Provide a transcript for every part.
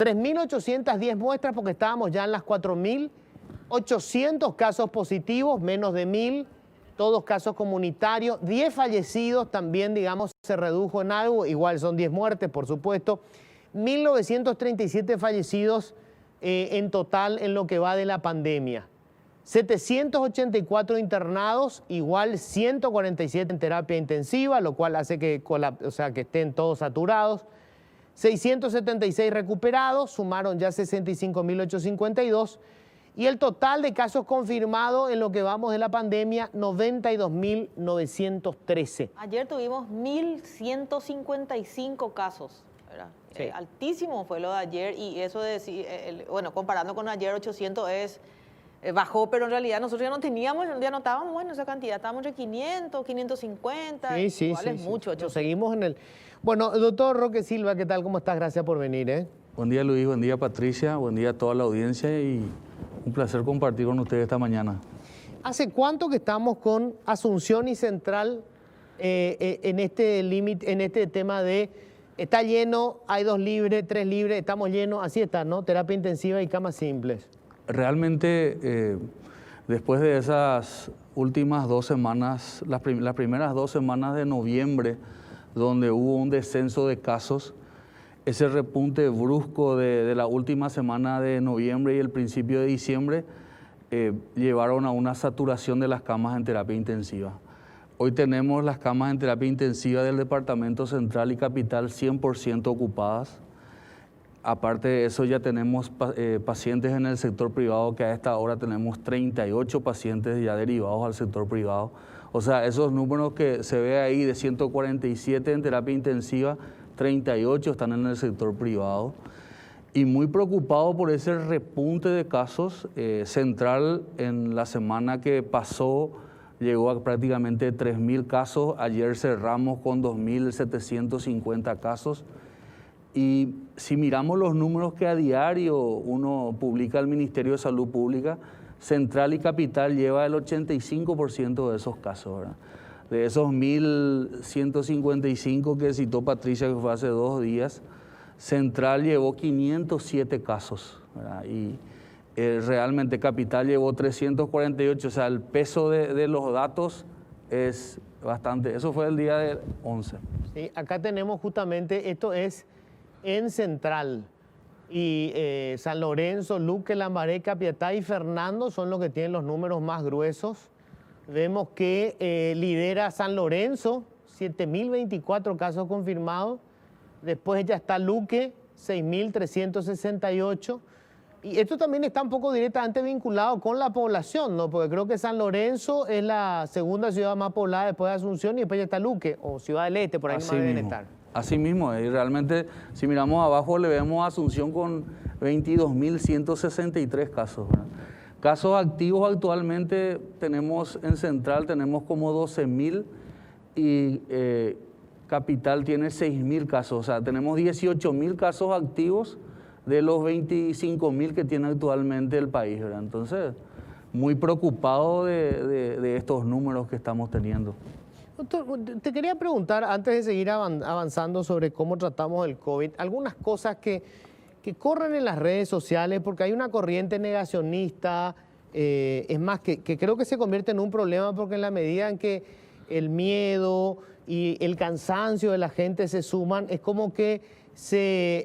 3.810 muestras porque estábamos ya en las 4.800 casos positivos, menos de 1.000, todos casos comunitarios. 10 fallecidos también, digamos, se redujo en algo, igual son 10 muertes, por supuesto. 1.937 fallecidos en total en lo que va de la pandemia. 784 internados, igual 147 en terapia intensiva, lo cual hace que estén todos saturados. 676 recuperados, sumaron ya 65.852. Y el total de casos confirmados en lo que vamos de la pandemia, 92.913. Ayer tuvimos 1.155 casos, ¿verdad? Sí. Altísimo fue lo de ayer, y eso de decir, bueno, comparando con ayer 800 bajó, pero en realidad nosotros ya no teníamos, ya no estábamos, bueno, esa cantidad, estábamos entre 500, 550, igual es mucho. Nos seguimos en el... Bueno, doctor Roque Silva, ¿qué tal? ¿Cómo estás? Gracias por venir, Buen día, Luis, buen día, Patricia, buen día a toda la audiencia y un placer compartir con ustedes esta mañana. ¿Hace cuánto que estamos con Asunción y Central en este límite, en este tema de está lleno, hay 2 libres, 3 libres, estamos llenos, así está, ¿no? Terapia intensiva y camas simples. Realmente, después de esas últimas 2 semanas, las primeras 2 semanas de noviembre, donde hubo un descenso de casos, ese repunte brusco de la última semana de noviembre y el principio de diciembre llevaron a una saturación de las camas en terapia intensiva. Hoy tenemos las camas en terapia intensiva del Departamento Central y Capital 100% ocupadas. Aparte de eso, ya tenemos pacientes en el sector privado, que a esta hora tenemos 38 pacientes ya derivados al sector privado. O sea, esos números que se ve ahí de 147 en terapia intensiva, 38 están en el sector privado. Y muy preocupado por ese repunte de casos. Central, en la semana que pasó, llegó a prácticamente 3.000 casos. Ayer cerramos con 2.750 casos. Y si miramos los números que a diario uno publica el Ministerio de Salud Pública, Central y Capital lleva el 85% de esos casos, ¿verdad? De esos 1.155 que citó Patricia, que fue hace 2 días, Central llevó 507 casos, ¿verdad? Y realmente Capital llevó 348, o sea, el peso de los datos es bastante. Eso fue el día del 11. Sí, acá tenemos justamente, esto es en Central. Y San Lorenzo, Luque, Lambaré, Capiatá y Fernando son los que tienen los números más gruesos. Vemos que lidera San Lorenzo, 7.024 casos confirmados. Después ya está Luque, 6.368. Y esto también está un poco directamente vinculado con la población, ¿no? Porque creo que San Lorenzo es la segunda ciudad más poblada después de Asunción y después ya está Luque, o Ciudad del Este, por ahí más deben estar. Así mismo, y realmente si miramos abajo le vemos a Asunción con 22.163 casos, ¿verdad? Casos activos actualmente tenemos en Central, tenemos como 12.000 y Capital tiene 6.000 casos, o sea, tenemos 18.000 casos activos de los 25.000 que tiene actualmente el país, ¿verdad? Entonces, muy preocupado de estos números que estamos teniendo. Doctor, te quería preguntar, antes de seguir avanzando sobre cómo tratamos el COVID, algunas cosas que corren en las redes sociales, porque hay una corriente negacionista, es más, que creo que se convierte en un problema, porque en la medida en que el miedo y el cansancio de la gente se suman, es como que se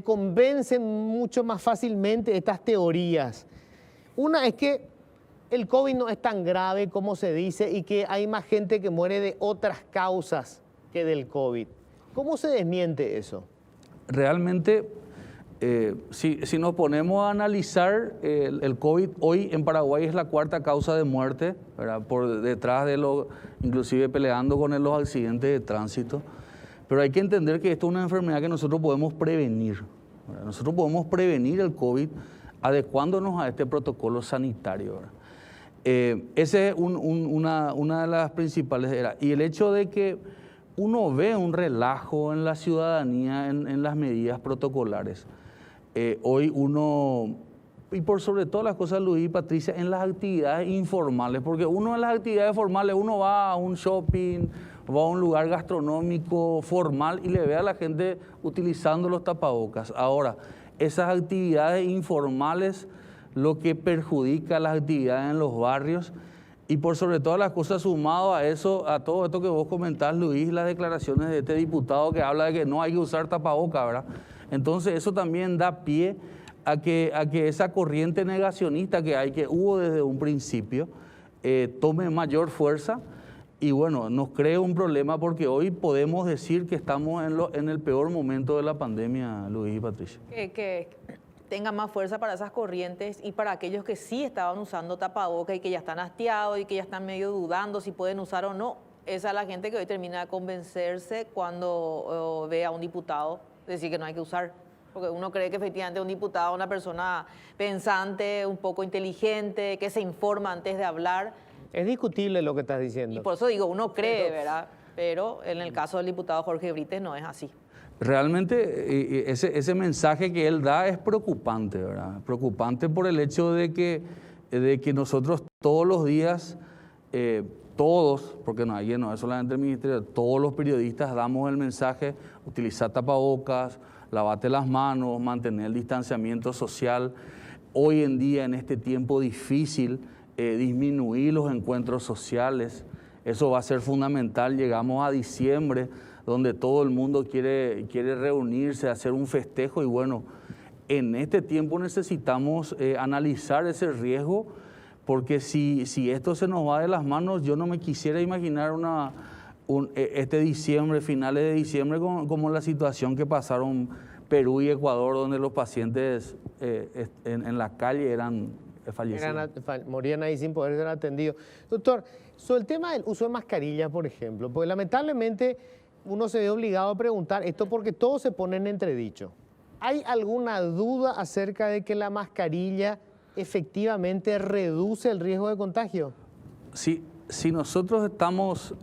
convencen mucho más fácilmente estas teorías. Una es que el COVID no es tan grave como se dice y que hay más gente que muere de otras causas que del COVID. ¿Cómo se desmiente eso? Realmente, si nos ponemos a analizar el COVID, hoy en Paraguay es la 4ª causa de muerte, ¿verdad? Por detrás de inclusive peleando con los accidentes de tránsito. Pero hay que entender que esto es una enfermedad que nosotros podemos prevenir, ¿verdad? Nosotros podemos prevenir el COVID adecuándonos a este protocolo sanitario, ¿verdad? Esa es una de las principales. Y el hecho de que uno ve un relajo en la ciudadanía en las medidas protocolares. Hoy uno por sobre todas las cosas, Luis y Patricia, en las actividades informales, porque uno en las actividades formales, uno va a un shopping, va a un lugar gastronómico formal y le ve a la gente utilizando los tapabocas. Ahora, esas actividades informales, lo que perjudica las actividades en los barrios, y por sobre todas las cosas, sumado a eso, a todo esto que vos comentás, Luis, las declaraciones de este diputado que habla de que no hay que usar tapabocas, ¿verdad? Entonces eso también da pie a que esa corriente negacionista que hubo desde un principio, tome mayor fuerza y bueno, nos crea un problema porque hoy podemos decir que estamos en el peor momento de la pandemia, Luis y Patricia. Que tenga más fuerza para esas corrientes y para aquellos que sí estaban usando tapabocas y que ya están hastiados y que ya están medio dudando si pueden usar o no. Esa es la gente que hoy termina de convencerse cuando ve a un diputado decir que no hay que usar. Porque uno cree que efectivamente un diputado es una persona pensante, un poco inteligente, que se informa antes de hablar. Es discutible lo que estás diciendo. Y por eso digo, uno cree, ¿verdad? Pero en el caso del diputado Jorge Brites no es así. Realmente ese mensaje que él da es preocupante, ¿verdad? Preocupante por el hecho de que nosotros todos los días, todos, porque no es solamente el ministerio, todos los periodistas damos el mensaje: utilizar tapabocas, lavate las manos, mantener el distanciamiento social. Hoy en día, en este tiempo difícil, disminuir los encuentros sociales, eso va a ser fundamental. Llegamos a diciembre, donde todo el mundo quiere reunirse, hacer un festejo y bueno, en este tiempo necesitamos analizar ese riesgo, porque si esto se nos va de las manos, yo no me quisiera imaginar este diciembre, finales de diciembre, como la situación que pasaron Perú y Ecuador, donde los pacientes en la calle eran fallecidos. Morían ahí sin poder ser atendidos. Doctor, sobre el tema del uso de mascarillas, por ejemplo, pues lamentablemente uno se ve obligado a preguntar esto porque todo se pone en entredicho. ¿Hay alguna duda acerca de que la mascarilla efectivamente reduce el riesgo de contagio? Si nosotros estamos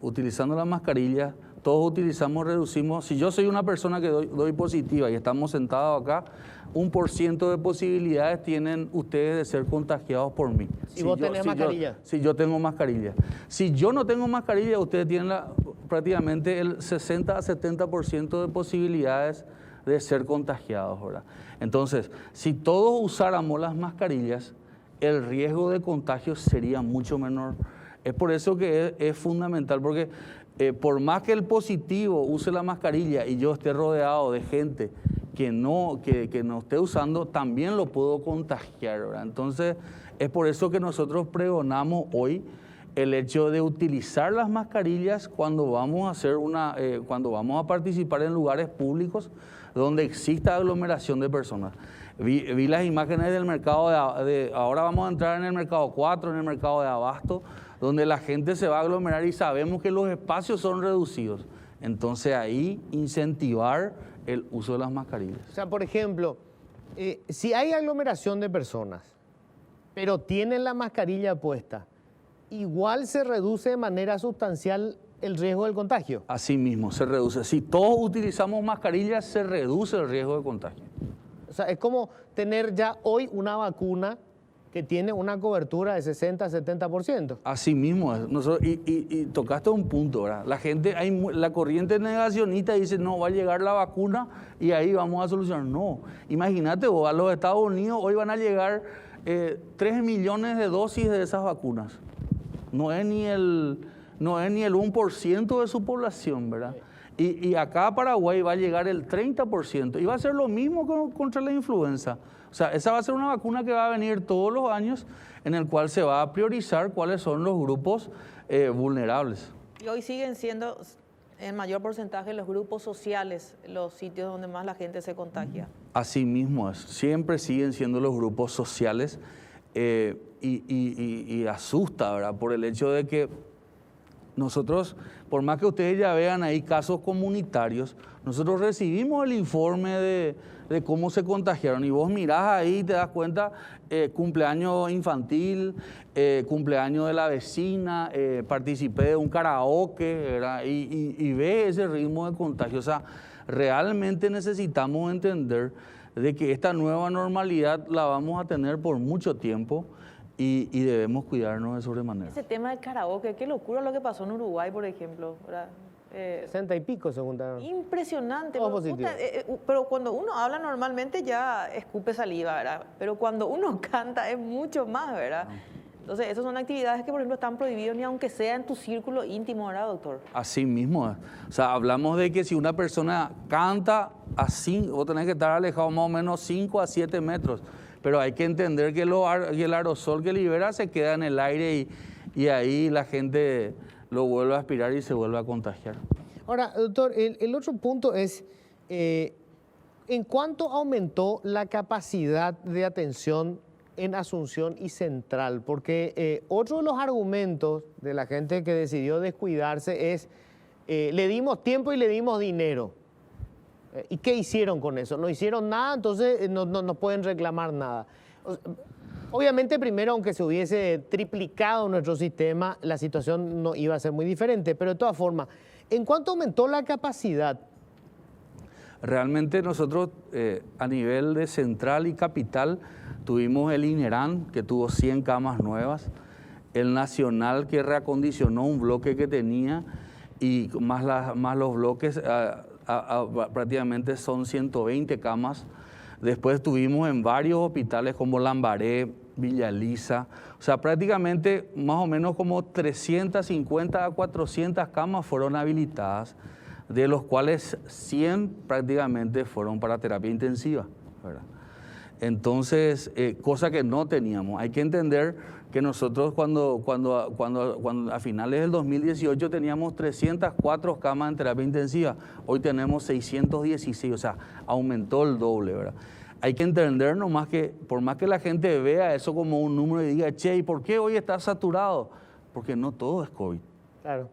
utilizando la mascarilla, todos utilizamos, reducimos. Si yo soy una persona que doy positiva y estamos sentados acá, 1% de posibilidades tienen ustedes de ser contagiados por mí. ¿Y vos tenés mascarilla? Si yo tengo mascarilla. Si yo no tengo mascarilla, ustedes tienen prácticamente el 60 a 70% de posibilidades de ser contagiados, ¿verdad? Entonces, si todos usáramos las mascarillas, el riesgo de contagio sería mucho menor. Es por eso que es fundamental, porque por más que el positivo use la mascarilla y yo esté rodeado de gente que no esté usando, también lo puedo contagiar, ¿verdad? Entonces, es por eso que nosotros pregonamos hoy el hecho de utilizar las mascarillas cuando vamos a hacer cuando vamos a participar en lugares públicos donde exista aglomeración de personas. Vi las imágenes del mercado ahora vamos a entrar en el mercado 4, en el mercado de abasto, donde la gente se va a aglomerar y sabemos que los espacios son reducidos. Entonces ahí incentivar el uso de las mascarillas. O sea, por ejemplo, si hay aglomeración de personas, pero tienen la mascarilla puesta, igual se reduce de manera sustancial el riesgo del contagio. Así mismo, se reduce. Si todos utilizamos mascarillas, se reduce el riesgo de contagio. O sea, es como tener ya hoy una vacuna que tiene una cobertura de 60-70%. Así mismo es. Y tocaste un punto, ¿verdad? La corriente negacionista dice, no, va a llegar la vacuna y ahí vamos a solucionar. No, imagínate vos, a los Estados Unidos hoy van a llegar 3 millones de dosis de esas vacunas. No es ni el 1% de su población, ¿verdad? Y acá a Paraguay va a llegar el 30%. Y va a ser lo mismo contra la influenza. O sea, esa va a ser una vacuna que va a venir todos los años, en el cual se va a priorizar cuáles son los grupos vulnerables. Y hoy siguen siendo en mayor porcentaje los grupos sociales los sitios donde más la gente se contagia. Así mismo es. Siempre siguen siendo los grupos sociales y asusta, ¿verdad? Por el hecho de que nosotros, por más que ustedes ya vean ahí casos comunitarios, nosotros recibimos el informe de cómo se contagiaron y vos mirás ahí y te das cuenta, cumpleaños infantil, cumpleaños de la vecina, participé de un karaoke, ¿verdad? Y ves ese ritmo de contagio. O sea, realmente necesitamos entender de que esta nueva normalidad la vamos a tener por mucho tiempo y debemos cuidarnos de sobremanera. Ese tema del karaoke, qué locura lo que pasó en Uruguay, por ejemplo, ¿verdad? 60 y pico se juntaron. Impresionante. Positivo. Pero cuando uno habla normalmente ya escupe saliva, ¿verdad? Pero cuando uno canta es mucho más, ¿verdad? Entonces, esas son actividades que, por ejemplo, están prohibidas ni aunque sea en tu círculo íntimo, ¿verdad, doctor? Así mismo. O sea, hablamos de que si una persona canta así, vos tenés que estar alejado más o menos 5 a 7 metros. Pero hay que entender que el aerosol que libera se queda en el aire y ahí la gente lo vuelve a aspirar y se vuelve a contagiar. Ahora, doctor, el otro punto es, ¿en cuánto aumentó la capacidad de atención en Asunción y Central? Porque otro de los argumentos de la gente que decidió descuidarse es, le dimos tiempo y le dimos dinero. ¿Y qué hicieron con eso? No hicieron nada, entonces no pueden reclamar nada. Obviamente, primero, aunque se hubiese triplicado nuestro sistema, la situación no iba a ser muy diferente, pero de todas formas, ¿en cuánto aumentó la capacidad? Realmente nosotros a nivel de Central y Capital tuvimos el INERAN, que tuvo 100 camas nuevas, el Nacional, que reacondicionó un bloque que tenía, y más los bloques, prácticamente son 120 camas. Después tuvimos en varios hospitales como Lambaré, Villa Elisa, o sea, prácticamente más o menos como 350 a 400 camas fueron habilitadas, de los cuales 100 prácticamente fueron para terapia intensiva, ¿verdad? Entonces, cosa que no teníamos. Hay que entender que nosotros cuando a finales del 2018 teníamos 304 camas en terapia intensiva, hoy tenemos 616, o sea, aumentó el doble, ¿verdad? Hay que entender nomás que, por más que la gente vea eso como un número y diga, che, ¿y por qué hoy está saturado? Porque no todo es COVID. Claro.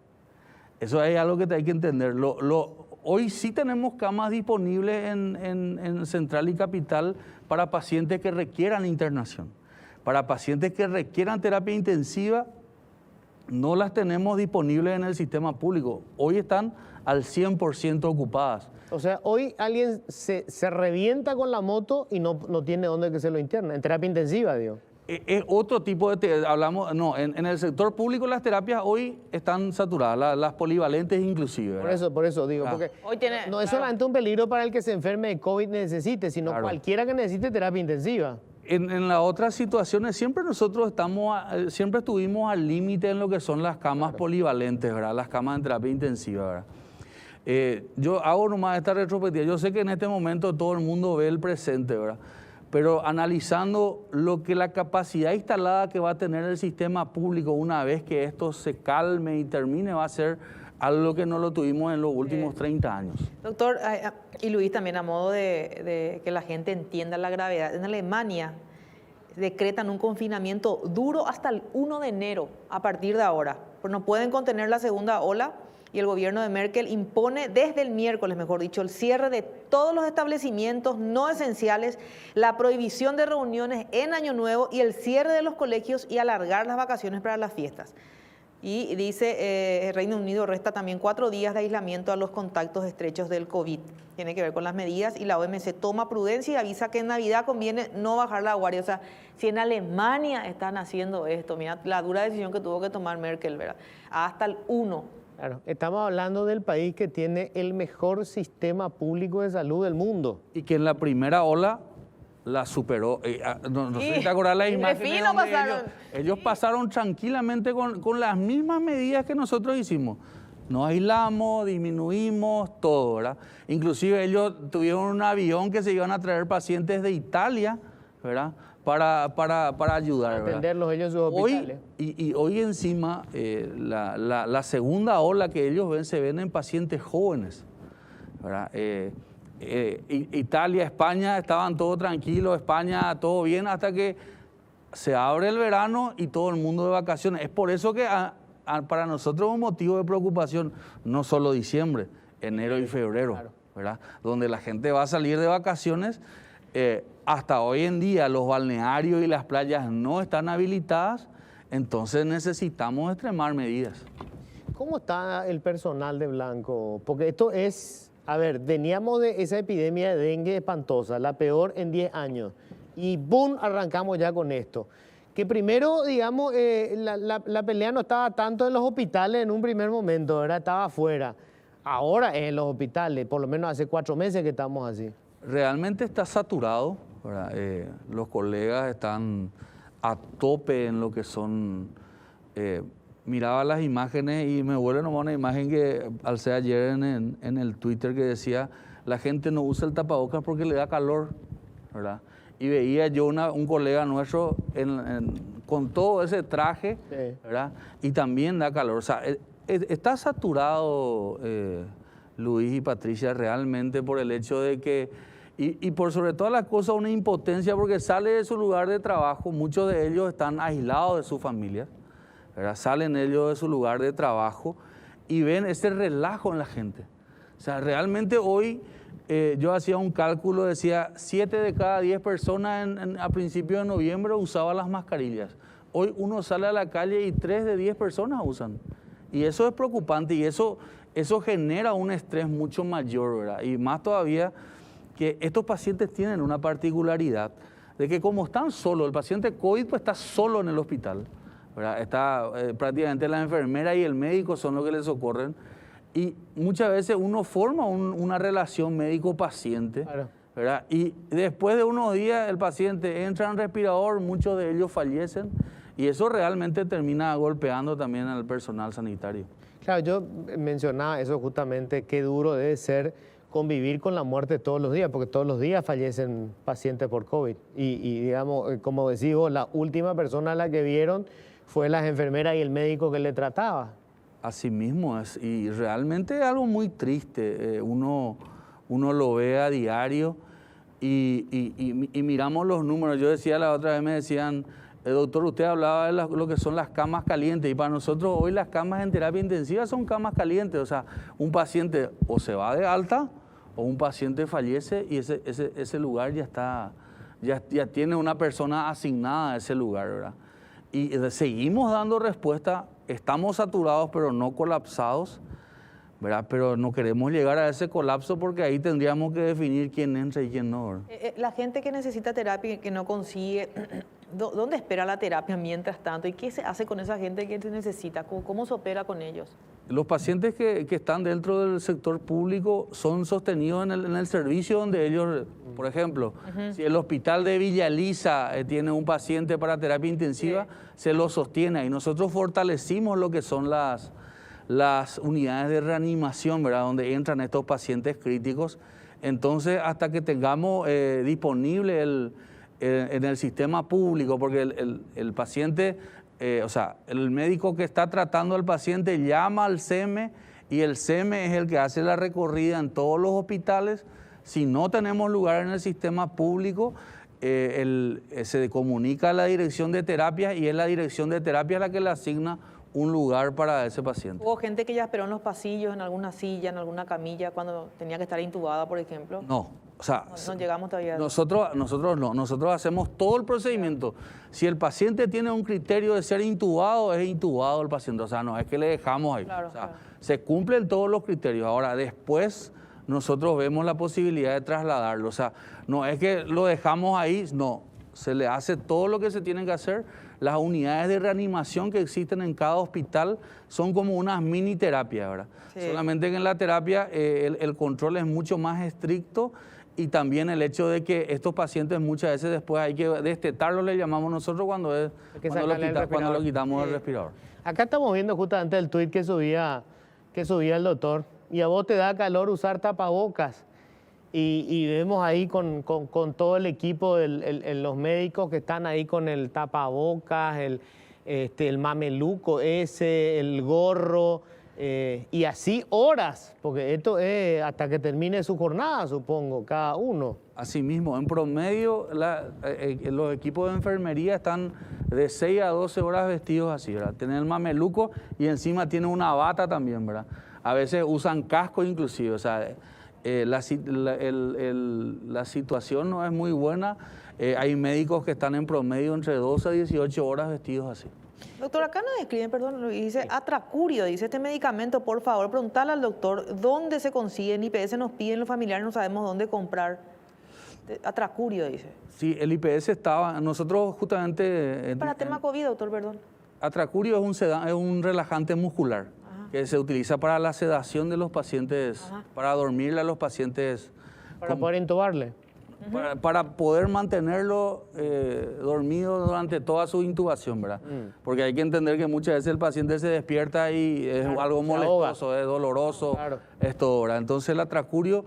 Eso es algo que hay que entender. Hoy sí tenemos camas disponibles en Central y Capital para pacientes que requieran internación. Para pacientes que requieran terapia intensiva, no las tenemos disponibles en el sistema público. Hoy están al 100% ocupadas. O sea, hoy alguien se revienta con la moto y no tiene dónde que se lo interna, en terapia intensiva, digo. Es otro tipo de... en el sector público las terapias hoy están saturadas, las polivalentes inclusive, ¿verdad? Por eso digo, porque hoy no es solamente un peligro para el que se enferme de COVID necesite, sino cualquiera que necesite terapia intensiva. En las otras situaciones siempre nosotros siempre estuvimos al límite en lo que son las camas polivalentes, ¿verdad? Las camas en terapia intensiva, ¿verdad? Yo hago nomás esta retrospectiva. Yo sé que en este momento todo el mundo ve el presente, ¿verdad? Pero analizando lo que la capacidad instalada que va a tener el sistema público una vez que esto se calme y termine, va a ser algo que no lo tuvimos en los últimos 30 años. Doctor, y Luis, también a modo de que la gente entienda la gravedad, en Alemania decretan un confinamiento duro hasta el 1 de enero, a partir de ahora, pues no pueden contener la segunda ola. Y el gobierno de Merkel impone desde el miércoles, mejor dicho, el cierre de todos los establecimientos no esenciales, la prohibición de reuniones en Año Nuevo y el cierre de los colegios y alargar las vacaciones para las fiestas. Y dice, el Reino Unido resta también 4 días de aislamiento a los contactos estrechos del COVID. Tiene que ver con las medidas y la OMS toma prudencia y avisa que en Navidad conviene no bajar la guardia. O sea, si en Alemania están haciendo esto, mira la dura decisión que tuvo que tomar Merkel, ¿verdad? Hasta el 1. Claro, estamos hablando del país que tiene el mejor sistema público de salud del mundo. Y que en la primera ola la superó. No sé si te acordás las imágenes donde ellos pasaron tranquilamente con las mismas medidas que nosotros hicimos. Nos aislamos, disminuimos, todo, ¿verdad? Inclusive ellos tuvieron un avión que se iban a traer pacientes de Italia, ¿verdad? Para ayudar, ¿verdad? Atenderlos ellos en sus hospitales. Hoy encima, la segunda ola que ellos ven, se ven en pacientes jóvenes, ¿verdad? Italia, España, estaban todos tranquilos, España, todo bien, hasta que se abre el verano y todo el mundo de vacaciones. Es por eso que para nosotros es un motivo de preocupación, no solo diciembre, enero y febrero, claro, ¿verdad? Donde la gente va a salir de vacaciones. Hasta hoy en día los balnearios y las playas no están habilitadas, entonces necesitamos extremar medidas. ¿Cómo está el personal de Blanco? Porque esto es A ver, veníamos de esa epidemia de dengue espantosa, la peor en 10 años. Y ¡boom! Arrancamos ya con esto. Que primero, digamos, la pelea no estaba tanto en los hospitales en un primer momento, ¿verdad? Estaba afuera. Ahora en los hospitales, por lo menos hace 4 meses que estamos así. Realmente está saturado, ¿verdad? Los colegas están a tope en lo que son... miraba las imágenes y me vuelve nomás una imagen que alcé ayer en el Twitter que decía, la gente no usa el tapabocas porque le da calor, ¿verdad? Y veía yo un colega nuestro con todo ese traje, sí, ¿verdad? Y también da calor. O sea, está saturado, Luis y Patricia, realmente por el hecho de que, y por sobre todas las cosas, una impotencia porque sale de su lugar de trabajo, muchos de ellos están aislados de su familia, ¿verdad? Salen ellos de su lugar de trabajo y ven ese relajo en la gente. O sea, realmente hoy... yo hacía un cálculo, decía 7 de cada 10 personas a principios de noviembre usaban las mascarillas. Hoy uno sale a la calle y 3 de 10 personas usan. Y eso es preocupante y eso genera un estrés mucho mayor, ¿verdad? Y más todavía que estos pacientes tienen una particularidad de que como están solos, el paciente COVID pues está solo en el hospital, ¿verdad? Está prácticamente la enfermera y el médico son los que le socorren. Y muchas veces uno forma una relación médico-paciente, claro, ¿verdad? Y después de unos días el paciente entra en respirador, muchos de ellos fallecen y eso realmente termina golpeando también al personal sanitario. Claro, yo mencionaba eso justamente, qué duro debe ser convivir con la muerte todos los días, porque todos los días fallecen pacientes por COVID. Y digamos, como decís vos, la última persona a la que vieron fue la enfermera y el médico que le trataba. Así mismo es, y realmente es algo muy triste, uno lo ve a diario y miramos los números. Yo decía la otra vez, me decían, doctor, usted hablaba de lo que son las camas calientes y para nosotros hoy las camas en terapia intensiva son camas calientes, o sea, un paciente o se va de alta o un paciente fallece y ese lugar ya tiene una persona asignada a ese lugar, ¿verdad? Y seguimos dando respuesta. Estamos saturados, pero no colapsados, ¿verdad? Pero no queremos llegar a ese colapso porque ahí tendríamos que definir quién entra y quién no, ¿verdad? La gente que necesita terapia y que no consigue, ¿dónde espera la terapia mientras tanto? ¿Y qué se hace con esa gente que necesita? ¿Cómo se opera con ellos? Los pacientes que están dentro del sector público son sostenidos en el servicio donde ellos, por ejemplo, si el hospital de Villa Elisa tiene un paciente para terapia intensiva, se lo sostiene y nosotros fortalecimos lo que son las unidades de reanimación, ¿verdad? Donde entran estos pacientes críticos. Entonces, hasta que tengamos disponible en el sistema público, porque el paciente... o sea, el médico que está tratando al paciente llama al SEME y el SEME es el que hace la recorrida en todos los hospitales. Si no tenemos lugar en el sistema público, se comunica a la dirección de terapia y es la dirección de terapia la que le asigna un lugar para ese paciente. ¿Hubo gente que ya esperó en los pasillos, en alguna silla, en alguna camilla, cuando tenía que estar intubada, por ejemplo? No. O sea, no llegamos todavía. Nosotros no, nosotros hacemos todo el procedimiento. Si el paciente tiene un criterio de ser intubado, es intubado el paciente. O sea, no es que le dejamos ahí. Claro, o sea, claro. Se cumplen todos los criterios. Ahora, después nosotros vemos la posibilidad de trasladarlo. O sea, no es que lo dejamos ahí, no. Se le hace todo lo que se tiene que hacer. Las unidades de reanimación que existen en cada hospital son como unas mini terapias, ¿verdad? Sí. Solamente que en la terapia el control es mucho más estricto. Y también el hecho de que estos pacientes muchas veces después hay que destetarlos, le llamamos nosotros cuando lo quitamos del respirador. Acá estamos viendo justamente el tuit que subía el doctor. Y a vos te da calor usar tapabocas. Y vemos ahí con todo el equipo, los médicos que están ahí con el tapabocas, el mameluco ese, el gorro... y así horas, porque esto es hasta que termine su jornada, supongo, cada uno. Así mismo, en promedio los equipos de enfermería están de 6 a 12 horas vestidos así, ¿verdad? Tienen el mameluco y encima tienen una bata también, ¿verdad? A veces usan casco inclusive, o sea, la situación no es muy buena. Hay médicos que están en promedio entre 12 a 18 horas vestidos así. Doctor, acá nos escriben, perdón, dice Atracurio, dice este medicamento, por favor, preguntarle al doctor dónde se consigue. En IPS nos piden los familiares, no sabemos dónde comprar. Atracurio, dice. Sí, el IPS estaba, nosotros justamente... Para tema COVID, doctor, perdón. Atracurio es un relajante muscular que se utiliza para la sedación de los pacientes, para dormirle a los pacientes. Para poder intubarle. Para poder mantenerlo dormido durante toda su intubación, ¿verdad? Porque hay que entender que muchas veces el paciente se despierta y es algo molestoso, es doloroso, esto, ¿verdad? Entonces el Atracurio,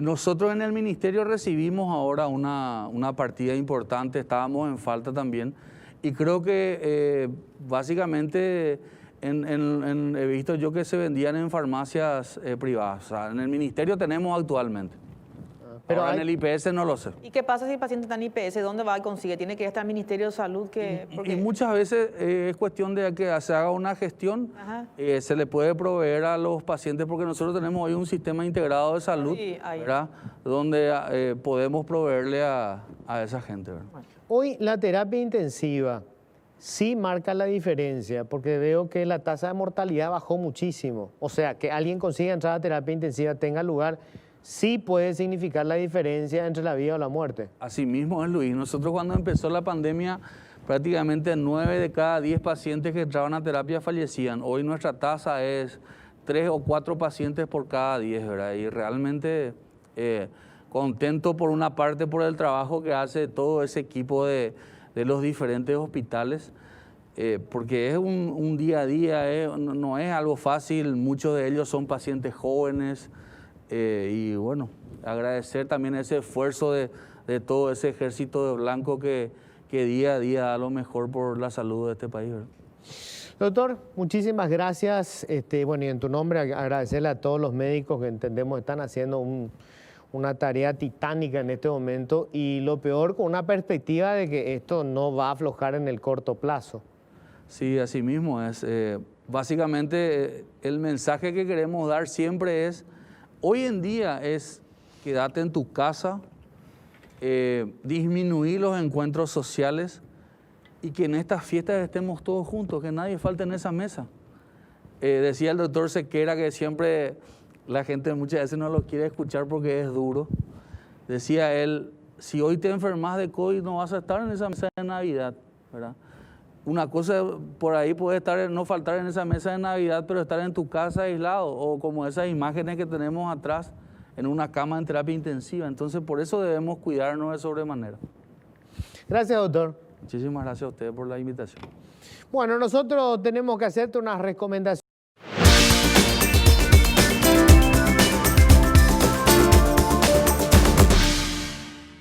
nosotros en el ministerio recibimos ahora una partida importante, estábamos en falta también, y creo que básicamente he visto yo que se vendían en farmacias privadas. O sea, en el ministerio tenemos actualmente. Pero ahora en el IPS no lo sé. ¿Y qué pasa si el paciente está en IPS? ¿Dónde va y consigue? ¿Tiene que ir hasta el Ministerio de Salud? Y muchas veces es cuestión de que se haga una gestión, se le puede proveer a los pacientes, porque nosotros tenemos hoy un sistema integrado de salud, ¿verdad? Donde podemos proveerle a esa gente, ¿verdad? Hoy la terapia intensiva sí marca la diferencia, porque veo que la tasa de mortalidad bajó muchísimo. O sea, que alguien consiga entrar a terapia intensiva, tenga lugar, sí puede significar la diferencia entre la vida o la muerte. Así mismo es, Luis. Nosotros cuando empezó la pandemia, prácticamente 9 de cada 10 pacientes que entraban a terapia fallecían. Hoy nuestra tasa es 3 o 4 pacientes por cada 10, ¿verdad? Y realmente contento por una parte por el trabajo que hace todo ese equipo de los diferentes hospitales, porque es un día a día, no es algo fácil. Muchos de ellos son pacientes jóvenes. Y bueno, agradecer también ese esfuerzo de todo ese ejército de blanco que día a día da lo mejor por la salud de este país, ¿verdad? Doctor, muchísimas gracias. Bueno, y en tu nombre agradecerle a todos los médicos que entendemos están haciendo una tarea titánica en este momento, y lo peor, con una perspectiva de que esto no va a aflojar en el corto plazo. Sí, así mismo es. Básicamente el mensaje que queremos dar siempre es: hoy en día es quédate en tu casa, disminuir los encuentros sociales y que en estas fiestas estemos todos juntos, que nadie falte en esa mesa. Decía el doctor Sequera que siempre la gente muchas veces no lo quiere escuchar porque es duro. Decía él, si hoy te enfermas de COVID no vas a estar en esa mesa de Navidad, ¿verdad? Una cosa por ahí puede estar, no faltar en esa mesa de Navidad, pero estar en tu casa aislado, o como esas imágenes que tenemos atrás, en una cama en terapia intensiva. Entonces, por eso debemos cuidarnos de sobremanera. Gracias, doctor. Muchísimas gracias a ustedes por la invitación. Bueno, nosotros tenemos que hacerte unas recomendaciones.